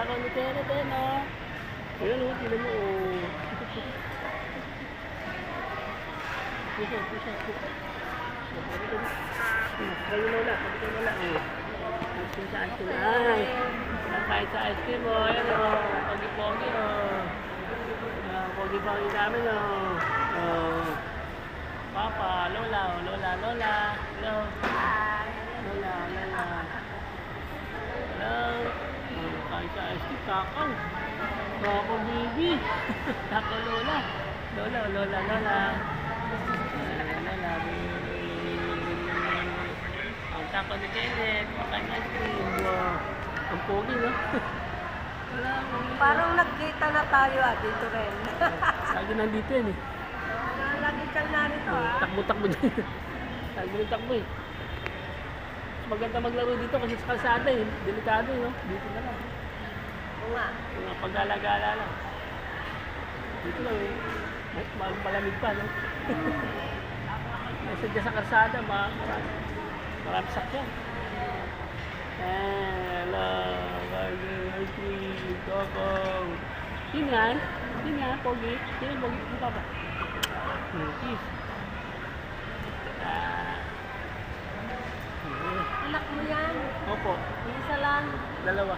tako ni Kenneth eh, no? Ayun, oh, tinan mo, oh. Puso. Kayo Lola, oh. Gusto sa ice cream. Ay, nakain sa ice cream, oh. Ayan, oh. Pogi-pogi, oh. Pogi-pogi namin, oh. Oh. Papa, Lola, oh. Lola. Hello. Lola. Hello. Oh, kain sa ice cream, takaw. Takaw, baby. Takaw, Lola. Lola. Ang takaw ni Kenneth, makain ice cream. Wow. Ang pogi, no? Parang nagkita na tayo dito rin. Lagi nandito yan eh. Lagi kang narito Takbo dyan. Takbo eh. Maganda maglaro dito kasi sa kalsada eh. Delikado eh, no? Dito na lang. Oo nga. Mga paggala-gala lang. Dito lang eh. Malamig pa, no? Nasa dyan sa kalsada, marami sakyan. Hello, Coco. Yun nga, pogi. Yun ang pogi. Ano pa ba? Kiss. Anak mo yan. Opo. Isa lang. Dalawa.